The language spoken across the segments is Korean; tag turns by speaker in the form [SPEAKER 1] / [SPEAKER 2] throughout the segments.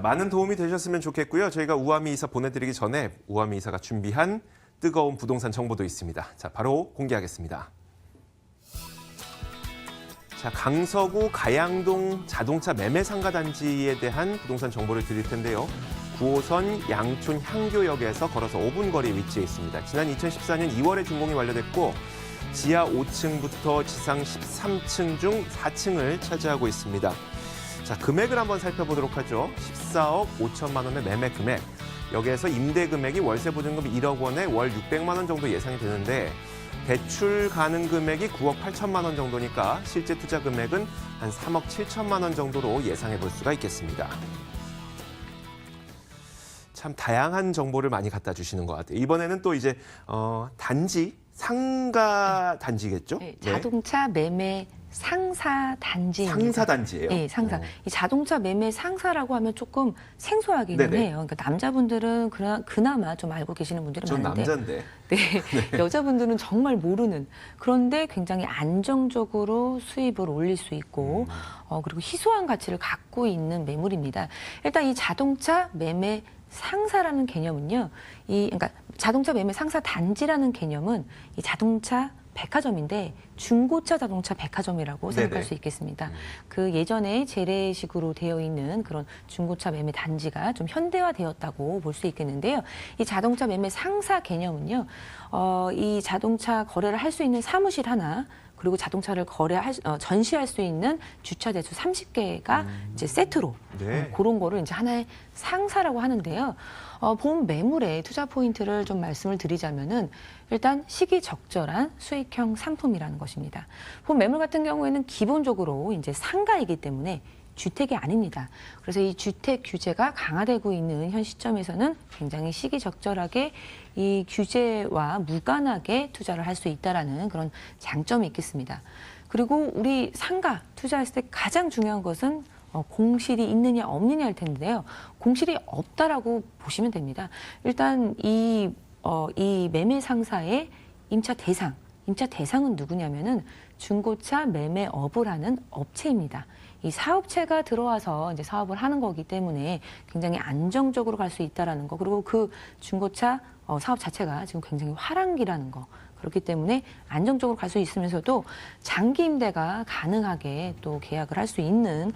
[SPEAKER 1] 많은 도움이 되셨으면 좋겠고요. 저희가 우아미 이사 보내드리기 전에 우아미 이사가 준비한 뜨거운 부동산 정보도 있습니다. 자, 바로 공개하겠습니다. 자, 강서구 가양동 자동차 매매 상가 단지에 대한 부동산 정보를 드릴 텐데요. 9호선 양촌 향교역에서 걸어서 5분 거리에 위치해 있습니다. 지난 2014년 2월에 준공이 완료됐고 지하 5층부터 지상 13층 중 4층을 차지하고 있습니다. 자, 금액을 한번 살펴보도록 하죠. 14억 5천만 원의 매매 금액. 여기에서 임대 금액이 월세 보증금 1억 원에 월 600만 원 정도 예상이 되는데 대출 가능 금액이 9억 8천만 원 정도니까 실제 투자 금액은 한 3억 7천만 원 정도로 예상해 볼 수가 있겠습니다. 참 다양한 정보를 많이 갖다 주시는 것 같아요. 이번에는 또 이제 단지 상가 단지겠죠?
[SPEAKER 2] 네, 자동차 매매 상사 단지입니다.
[SPEAKER 1] 상사 단지예요?
[SPEAKER 2] 네, 상사. 이 자동차 매매 상사라고 하면 조금 생소하기는
[SPEAKER 1] 네네.
[SPEAKER 2] 해요. 그러니까 남자분들은 그나마 좀 알고 계시는 분들은
[SPEAKER 1] 전
[SPEAKER 2] 많은데
[SPEAKER 1] 남자인데.
[SPEAKER 2] 네, 여자분들은 정말 모르는 그런데 굉장히 안정적으로 수입을 올릴 수 있고 그리고 희소한 가치를 갖고 있는 매물입니다. 일단 이 자동차 매매 상사라는 개념은요. 그러니까 자동차 매매 상사 단지라는 개념은 이 자동차 백화점인데 중고차 자동차 백화점이라고 생각할
[SPEAKER 1] 네네.
[SPEAKER 2] 수 있겠습니다. 그 예전에 재래식으로 되어 있는 그런 중고차 매매 단지가 좀 현대화되었다고 볼 수 있겠는데요. 이 자동차 매매 상사 개념은요. 이 자동차 거래를 할 수 있는 사무실 하나 그리고 자동차를 전시할 수 있는 주차 대수 30개가 이제 세트로
[SPEAKER 1] 네.
[SPEAKER 2] 그런 거를 이제 하나의 상사라고 하는데요. 본 매물의 투자 포인트를 좀 말씀을 드리자면은 일단 시기적절한 수익형 상품이라는 것입니다. 본 매물 같은 경우에는 기본적으로 이제 상가이기 때문에 주택이 아닙니다. 그래서 이 주택 규제가 강화되고 있는 현 시점에서는 굉장히 시기적절하게 이 규제와 무관하게 투자를 할 수 있다라는 그런 장점이 있겠습니다. 그리고 우리 상가 투자했을 때 가장 중요한 것은 공실이 있느냐 없느냐일 텐데요. 공실이 없다라고 보시면 됩니다. 일단 이 매매 상사의 임차 대상은 누구냐면은 중고차 매매업을 하는 업체입니다. 이 사업체가 들어와서 이제 사업을 하는 거기 때문에 굉장히 안정적으로 갈 수 있다라는 거. 그리고 그 중고차 사업 자체가 지금 굉장히 화랑기라는 거. 그렇기 때문에 안정적으로 갈 수 있으면서도 장기 임대가 가능하게 또 계약을 할 수 있는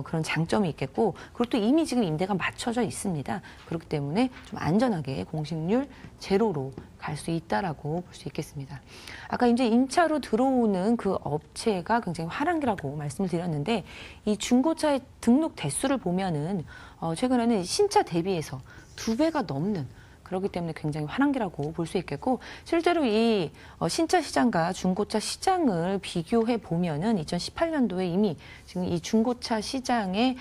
[SPEAKER 2] 그런 장점이 있겠고, 그리고 또 이미 지금 임대가 맞춰져 있습니다. 그렇기 때문에 좀 안전하게 공실률 제로로 갈 수 있다라고 볼 수 있겠습니다. 아까 이제 임차로 들어오는 그 업체가 굉장히 화랑기라고 말씀을 드렸는데, 이 중고차의 등록 대수를 보면은 최근에는 신차 대비해서 2배가 넘는 그렇기 때문에 굉장히 화랑기라고 볼 수 있겠고, 실제로 이 신차 시장과 중고차 시장을 비교해 보면은 2018년도에 이미 지금 이 중고차 시장의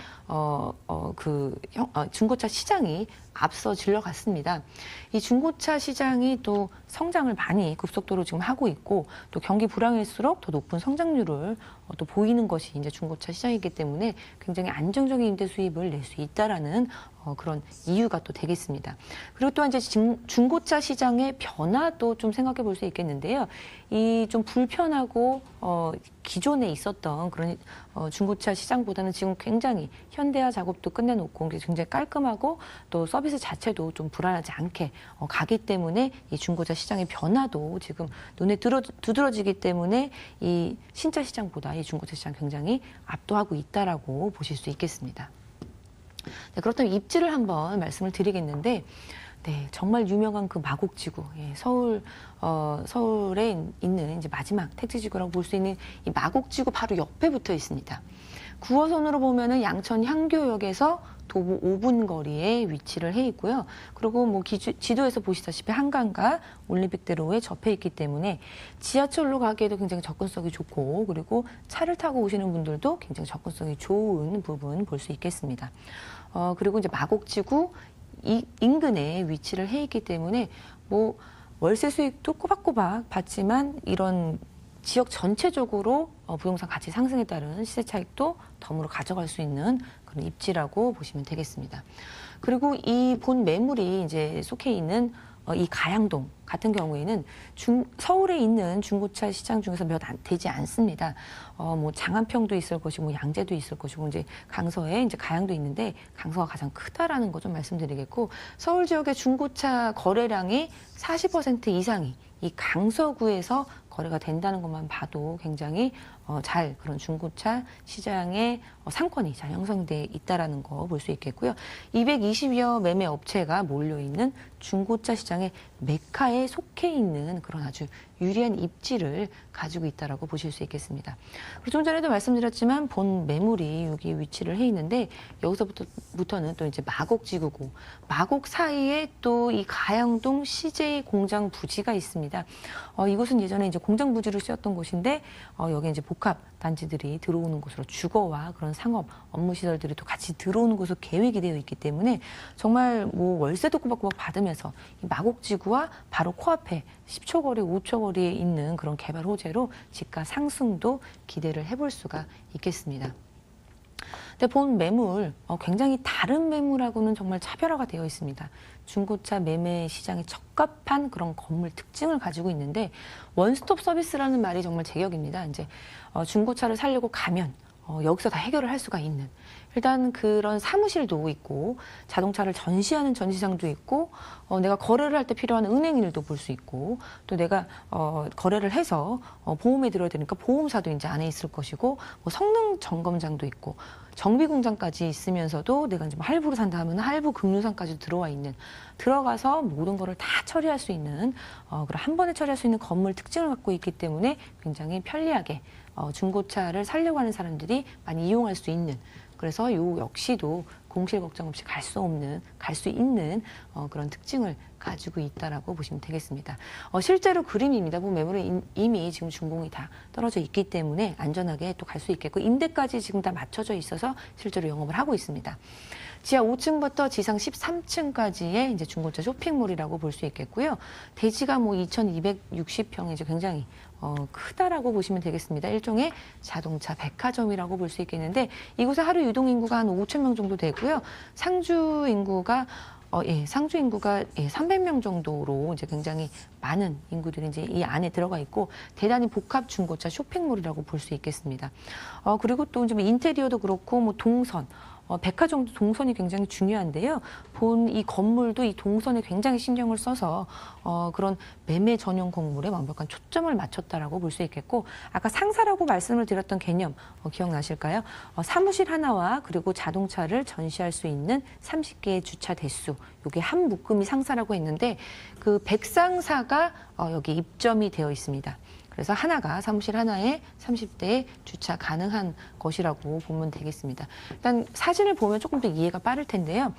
[SPEAKER 2] 중고차 시장이 앞서 질러갔습니다. 이 중고차 시장이 또 성장을 많이 급속도로 지금 하고 있고, 또 경기 불황일수록 더 높은 성장률을 또 보이는 것이 이제 중고차 시장이기 때문에 굉장히 안정적인 임대 수입을 낼 수 있다라는 그런 이유가 또 되겠습니다. 그리고 또 이제 중고차 시장의 변화도 좀 생각해 볼 수 있겠는데요. 이 좀 불편하고 기존에 있었던 그런 중고차 시장보다는 지금 굉장히 현대화 작업도 끝내놓고 굉장히 깔끔하고 또 서비스 자체도 좀 불안하지 않게 가기 때문에 이 중고차 시장의 변화도 지금 눈에 두드러지기 때문에 이 신차 시장보다 이 중고차 시장 굉장히 압도하고 있다라고 보실 수 있겠습니다. 네, 그렇다면 입지를 한번 말씀을 드리겠는데, 네, 정말 유명한 그 마곡지구, 서울에 있는 이제 마지막 택지지구라고 볼 수 있는 이 마곡지구 바로 옆에 붙어 있습니다. 9호선으로 보면은 양천 향교역에서 도보 5분 거리에 위치를 해 있고요. 그리고 뭐 지도에서 보시다시피 한강과 올림픽대로에 접해 있기 때문에 지하철로 가기에도 굉장히 접근성이 좋고, 그리고 차를 타고 오시는 분들도 굉장히 접근성이 좋은 부분 볼 수 있겠습니다. 그리고 이제 마곡지구 인근에 위치를 해 있기 때문에 뭐 월세 수익도 꼬박꼬박 받지만 이런 지역 전체적으로 부동산 가치 상승에 따른 시세 차익도 덤으로 가져갈 수 있는 그런 입지라고 보시면 되겠습니다. 그리고 이 본 매물이 이제 속해 있는 이 가양동 같은 경우에는 서울에 있는 중고차 시장 중에서 몇 안 되지 않습니다. 뭐 장안평도 있을 것이고, 양재도 있을 것이고, 이제 강서에 이제 가양도 있는데 강서가 가장 크다라는 거 좀 말씀드리겠고, 서울 지역의 중고차 거래량이 40% 이상이 이 강서구에서 거래가 된다는 것만 봐도 굉장히 잘 그런 중고차 시장의 상권이 잘 형성돼 있다라는 거 볼 수 있겠고요. 220여 매매 업체가 몰려 있는 중고차 시장의 메카에 속해 있는 그런 아주 유리한 입지를 가지고 있다라고 보실 수 있겠습니다. 그리고 좀 전에도 말씀드렸지만 본 매물이 여기 위치를 해 있는데 여기서부터는 또 이제 마곡지구고, 마곡 사이에 또 이 가양동 CJ 공장 부지가 있습니다. 이곳은 예전에 이제 공장 부지로 쓰였던 곳인데 여기 이제 복합 단지들이 들어오는 곳으로 주거와 그런 상업 업무 시설들이 또 같이 들어오는 곳으로 계획이 되어 있기 때문에 정말 뭐 월세도 꼬박꼬박 받으면서 이 마곡지구와 바로 코앞에 10초 거리, 5초 거리에 있는 그런 개발 호재로 집가 상승도 기대를 해볼 수가 있겠습니다. 근데 본 매물 굉장히 다른 매물하고는 정말 차별화가 되어 있습니다. 중고차 매매 시장에 적합한 그런 건물 특징을 가지고 있는데 원스톱 서비스라는 말이 정말 제격입니다. 이제 중고차를 사려고 가면 여기서 다 해결을 할 수가 있는, 일단 그런 사무실도 있고 자동차를 전시하는 전시장도 있고 내가 거래를 할 때 필요한 은행일도 볼 수 있고, 또 내가 거래를 해서 보험에 들어야 되니까 보험사도 이제 안에 있을 것이고, 뭐 성능 점검장도 있고 정비 공장까지 있으면서도 내가 이제 할부로 산다 하면 할부 금융상까지 들어와 있는, 들어가서 모든 거를 다 처리할 수 있는 그런 한 번에 처리할 수 있는 건물 특징을 갖고 있기 때문에 굉장히 편리하게 중고차를 사려고 하는 사람들이 많이 이용할 수 있는, 그래서 요 역시도 공실 걱정 없이 갈 수 있는 그런 특징을 가지고 있다라고 보시면 되겠습니다. 실제로 그림입니다. 보면 매물은 이미 지금 준공이 다 떨어져 있기 때문에 안전하게 또 갈 수 있겠고, 임대까지 지금 다 맞춰져 있어서 실제로 영업을 하고 있습니다. 지하 5층부터 지상 13층까지의 이제 중고차 쇼핑몰이라고 볼 수 있겠고요. 대지가 뭐 2,260평이 이제 굉장히 크다라고 보시면 되겠습니다. 일종의 자동차 백화점이라고 볼 수 있겠는데, 이곳에 하루 유동 인구가 한 5천 명 정도 되고요. 상주 인구가 300명 정도로 이제 굉장히 많은 인구들이 이제 이 안에 들어가 있고, 대단히 복합 중고차 쇼핑몰이라고 볼 수 있겠습니다. 그리고 또 이제 인테리어도 그렇고, 뭐 동선, 백화점도 동선이 굉장히 중요한데요. 본 이 건물도 이 동선에 굉장히 신경을 써서 그런 매매 전용 건물에 완벽한 초점을 맞췄다라고 볼 수 있겠고, 아까 상사라고 말씀을 드렸던 개념 기억나실까요? 사무실 하나와 그리고 자동차를 전시할 수 있는 30개의 주차 대수, 이게 한 묶음이 상사라고 했는데 그 백상사가 여기 입점이 되어 있습니다. 그래서 하나가 사무실 하나에 30대에 주차 가능한 것이라고 보면 되겠습니다. 일단 사진을 보면 조금 더 이해가 빠를 텐데요.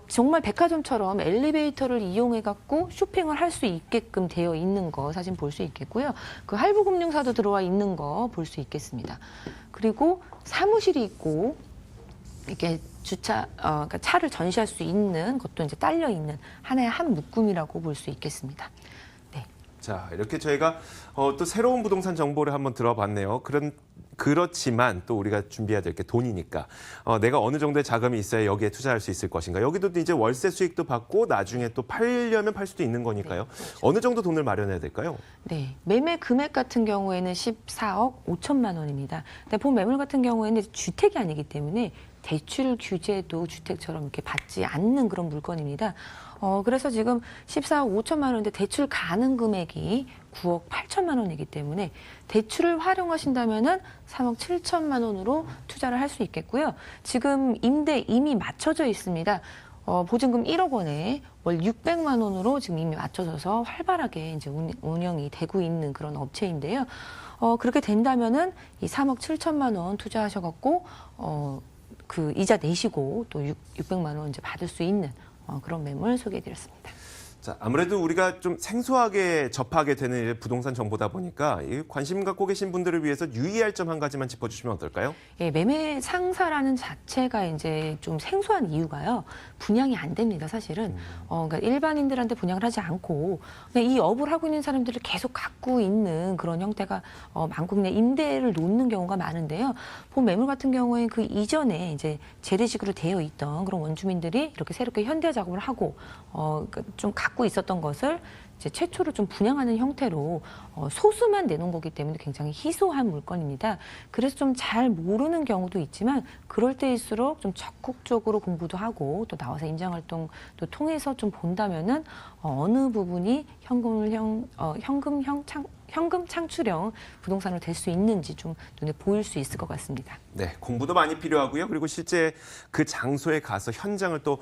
[SPEAKER 2] 정말 백화점처럼 엘리베이터를 이용해 갖고 쇼핑을 할 수 있게끔 되어 있는 거 사진 볼 수 있겠고요. 그 할부금융사도 들어와 있는 거 볼 수 있겠습니다. 그리고 사무실이 있고 이렇게 그러니까 차를 전시할 수 있는 것도 이제 딸려 있는 하나의 한 묶음이라고 볼 수 있겠습니다.
[SPEAKER 1] 자, 이렇게 저희가 또 새로운 부동산 정보를 한번 들어봤네요. 그렇지만 또 우리가 준비해야 될 게 돈이니까 내가 어느 정도의 자금이 있어야 여기에 투자할 수 있을 것인가. 여기도 이제 월세 수익도 받고 나중에 또 팔려면 팔 수도 있는 거니까요. 네, 그렇죠. 어느 정도 돈을 마련해야 될까요? 네,
[SPEAKER 2] 매매 금액 같은 경우에는 14억 5천만 원입니다. 근데 본 매물 같은 경우에는 주택이 아니기 때문에 대출 규제도 주택처럼 이렇게 받지 않는 그런 물건입니다. 그래서 지금 14억 5천만 원인데 대출 가능 금액이 9억 8천만 원이기 때문에 대출을 활용하신다면은 3억 7천만 원으로 투자를 할 수 있겠고요. 지금 임대 이미 맞춰져 있습니다. 보증금 1억 원에 월 600만 원으로 지금 이미 맞춰져서 활발하게 이제 운영이 되고 있는 그런 업체인데요. 그렇게 된다면은 이 3억 7천만 원 투자하셔갖고 그 이자 내시고 또 600만 원 이제 받을 수 있는 그런 매물 소개해드렸습니다.
[SPEAKER 1] 자, 아무래도 우리가 좀 생소하게 접하게 되는 부동산 정보다 보니까 관심 갖고 계신 분들을 위해서 유의할 점 한 가지만 짚어주시면 어떨까요? 예,
[SPEAKER 2] 매매 상사라는 자체가 이제 좀 생소한 이유가요. 분양이 안 됩니다, 사실은. 그러니까 일반인들한테 분양을 하지 않고 그냥 이 업을 하고 있는 사람들을 계속 갖고 있는 그런 형태가 많고 그냥 임대를 놓는 경우가 많은데요. 본 매물 같은 경우에 그 이전에 이제 재래식으로 되어 있던 그런 원주민들이 이렇게 새롭게 현대 작업을 하고 좀 갖고 있었던 것을 이제 최초로 좀 분양하는 형태로 소수만 내놓은 거기 때문에 굉장히 희소한 물건입니다. 그래서 좀 잘 모르는 경우도 있지만 그럴 때일수록 좀 적극적으로 공부도 하고 또 나와서 임장활동도 통해서 좀 본다면은 어느 부분이 현금 창출형 부동산으로 될 수 있는지 좀 눈에 보일 수 있을 것 같습니다.
[SPEAKER 1] 네, 공부도 많이 필요하고요. 그리고 실제 그 장소에 가서 현장을 또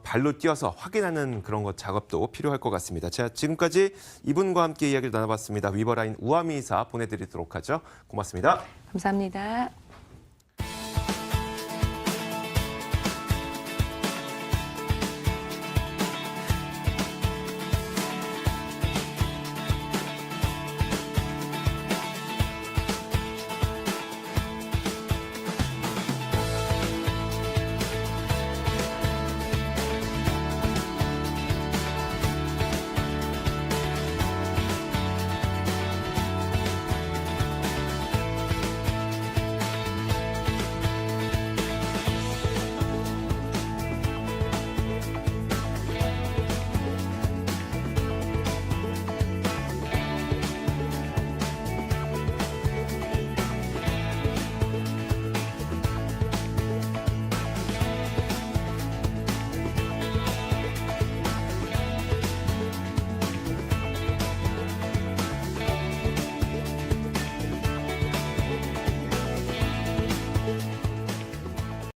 [SPEAKER 1] 발로 뛰어서 확인하는 그런 것 작업도 필요할 것 같습니다. 자, 지금까지 이분과 함께 이야기를 나눠봤습니다. 위버라인 우아미 이사 보내드리도록 하죠. 고맙습니다.
[SPEAKER 2] 감사합니다.